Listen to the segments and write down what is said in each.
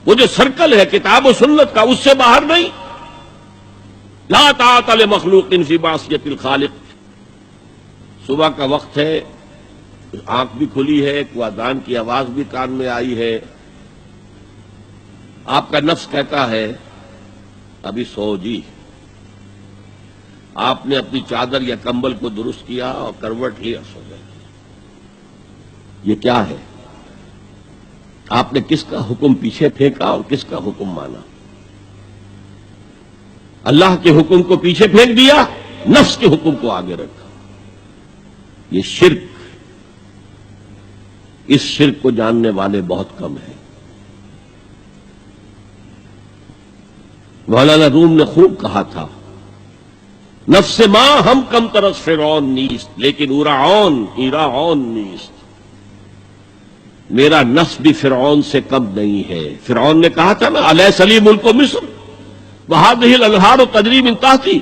وہ جو سرکل ہے کتاب و سنت کا، اس سے باہر نہیں. لا طاعۃ لمخلوق فی معصیۃ الخالق. صبح کا وقت ہے، آنکھ بھی کھلی ہے، کوئی اذان کی آواز بھی کان میں آئی ہے، آپ کا نفس کہتا ہے ابھی سو جی. آپ نے اپنی چادر یا کمبل کو درست کیا اور کروٹ لیا، سو گئے. یہ کیا ہے؟ آپ نے کس کا حکم پیچھے پھینکا اور کس کا حکم مانا؟ اللہ کے حکم کو پیچھے پھینک دیا، نفس کے حکم کو آگے رکھا. یہ شرک. اس شرک کو جاننے والے بہت کم ہیں. مولانا روم نے خوب کہا تھا، نفس ماں ہم کم ترس فرعون نیست لیکن اورعون ایراعون نیست. میرا نفس بھی فرعون سے کم نہیں ہے. فرعون نے کہا تھا نا الیس لی ملک مصر وہذہ الانہار تجری من تحتی،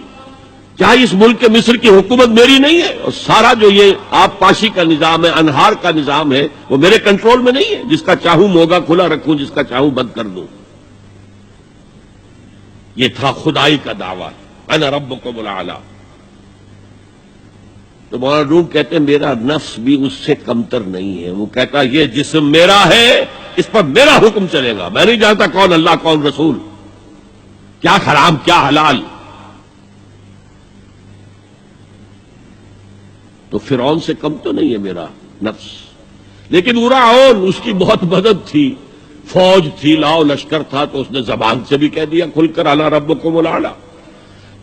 کیا اس ملک مصر کی حکومت میری نہیں ہے؟ اور سارا جو یہ آب پاشی کا نظام ہے، انہار کا نظام ہے، وہ میرے کنٹرول میں نہیں ہے؟ جس کا چاہوں موگا کھلا رکھوں، جس کا چاہوں بند کر دوں. یہ تھا خدائی کا دعویٰ، انا ربکم الاعلی. تو مولانا روم کہتے ہیں میرا نفس بھی اس سے کمتر نہیں ہے. وہ کہتا یہ جسم میرا ہے، اس پر میرا حکم چلے گا. میں نہیں جانتا کون اللہ کون رسول، کیا حرام کیا حلال. تو فرعون سے کم تو نہیں ہے میرا نفس. لیکن اورعون اس کی بہت مدد تھی، فوج تھی، لاؤ لشکر تھا، تو اس نے زبان سے بھی کہہ دیا کھل کر انا ربکم الاعلی.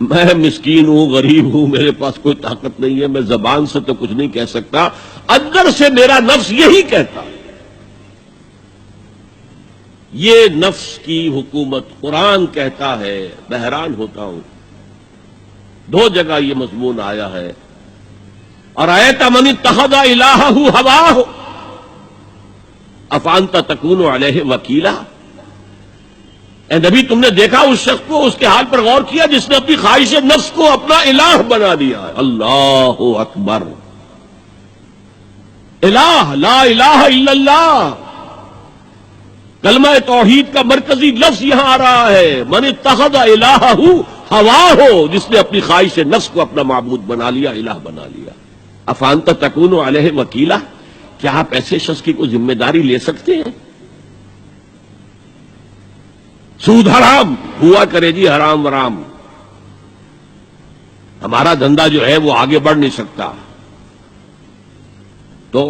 میں مسکین ہوں، غریب ہوں، میرے پاس کوئی طاقت نہیں ہے، میں زبان سے تو کچھ نہیں کہہ سکتا، اندر سے میرا نفس یہی کہتا. یہ نفس کی حکومت قرآن کہتا ہے. میں حیران ہوتا ہوں، دو جگہ یہ مضمون آیا ہے. ارأیت من اتخذ الہہ ہواہ افانت تکون علیہ وکیلا. اے نبی تم نے دیکھا اس شخص کو، اس کے حال پر غور کیا جس نے اپنی خواہش نفس کو اپنا الہ بنا دیا ہے. اللہ اکبر. الہ لا الہ الا اللہ. کلمہ توحید کا مرکزی لفظ یہاں آ رہا ہے. من اتخذ الہہ ہواہ، جس نے اپنی خواہش نفس کو اپنا معبود بنا لیا، الہ بنا لیا. افانت تکون علیہ وکیلا، کیا آپ ایسے شخص کی کوئی ذمہ داری لے سکتے ہیں؟ سود حرام ہوا کرے جی، حرام ورام. ہمارا دھندا جو ہے وہ آگے بڑھ نہیں سکتا. تو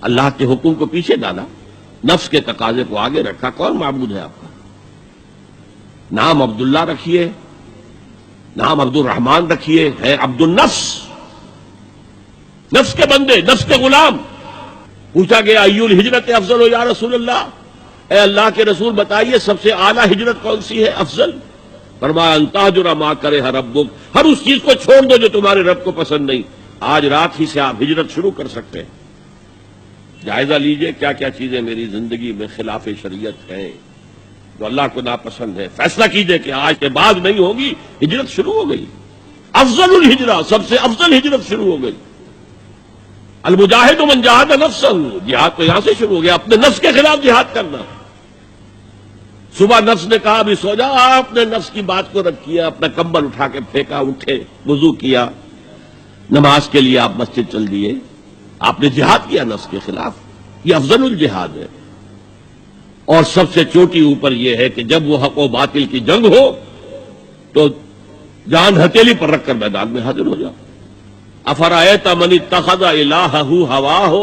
اللہ کے حکم کو پیچھے ڈالا، نفس کے تقاضے کو آگے رکھا. کون معبود ہے آپ کا؟ نام عبداللہ رکھیے، نام عبد الرحمان رکھیے، ہے عبد النفس، نفس کے بندے، نفس کے غلام. پوچھا گیا ایو الہجرت افضل ہو یا رسول اللہ، اے اللہ کے رسول بتائیے سب سے اعلیٰ ہجرت کون سی ہے، افضل؟ فرمایا ان تہجر ما کرہ ربک، ہر اس چیز کو چھوڑ دو جو تمہارے رب کو پسند نہیں. آج رات ہی سے آپ ہجرت شروع کر سکتے ہیں. جائزہ لیجئے کیا کیا چیزیں میری زندگی میں خلاف شریعت ہیں جو اللہ کو ناپسند ہے. فیصلہ کیجئے کہ آج کے بعد نہیں ہوگی. ہجرت شروع ہو گئی. افضل الہجرہ، سب سے افضل ہجرت شروع ہو گئی. المجاہد من جاہد نفسہ، جہاد تو یہاں سے شروع ہو گیا، اپنے نفس کے خلاف جہاد کرنا. صبح نفس نے کہا ابھی سو جا، آپ نے نفس کی بات کو رد کیا، اپنا کمبل اٹھا کے پھینکا، اٹھے، وضو کیا، نماز کے لیے آپ مسجد چل دیے. آپ نے جہاد کیا نفس کے خلاف. یہ افضل الجہاد ہے. اور سب سے چوٹی اوپر یہ ہے کہ جب وہ حق و باطل کی جنگ ہو تو جان ہتھیلی پر رکھ کر میدان میں حاضر ہو جاؤ. افرأیت من اتخذ الہہ ہواہ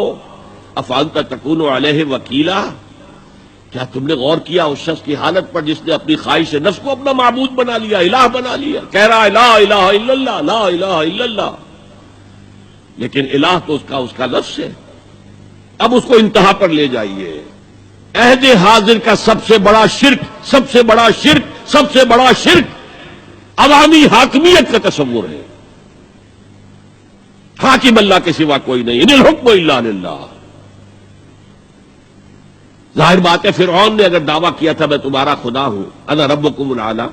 افانت تکون علیہ وکیلا. کیا تم نے غور کیا اس شخص کی حالت پر جس نے اپنی خواہش نفس کو اپنا معبود بنا لیا، الہ بنا لیا، کہہ رہا ہے لا الہ الا اللہ، لا الہ الا اللہ، لیکن الہ تو اس کا لفظ ہے. اب اس کو انتہا پر لے جائیے. عہد حاضر کا سب سے بڑا شرک، سب سے بڑا شرک، سب سے بڑا شرک عوامی حاکمیت کا تصور ہے. حاکم اللہ کے سوا کوئی نہیں، ان الحکم الا للہ. ظاہر بات ہے فرعون نے اگر دعویٰ کیا تھا میں تمہارا خدا ہوں، انا ربکم الاعلی،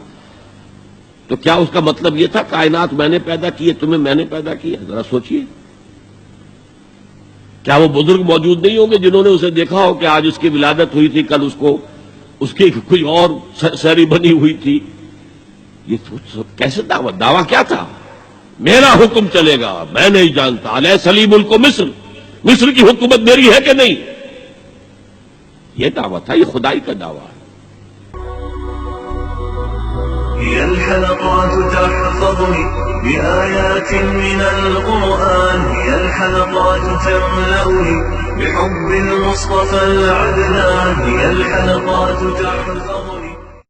تو کیا اس کا مطلب یہ تھا کائنات میں نے پیدا کی ہے، تمہیں میں نے پیدا کیا؟ ذرا سوچیے. کیا وہ بزرگ موجود نہیں ہوں گے جنہوں نے اسے دیکھا ہو کہ آج اس کی ولادت ہوئی تھی، کل اس کی کوئی اور سیری بنی ہوئی تھی؟ یہ کیسے دعویٰ کیا تھا؟ میرا حکم چلے گا، میں نہیں جانتا، الیس لی ملک مصر، مصر کی حکومت میری ہے کہ نہیں؟ یہ دعویٰ تھا، یہ خدائی کا دعویٰ ہے۔ هي الحلقات تحفظني بآيات من القرآن، هي الحلقات تملأني بحب المصطفى العدنان، هي الحلقات تحفظني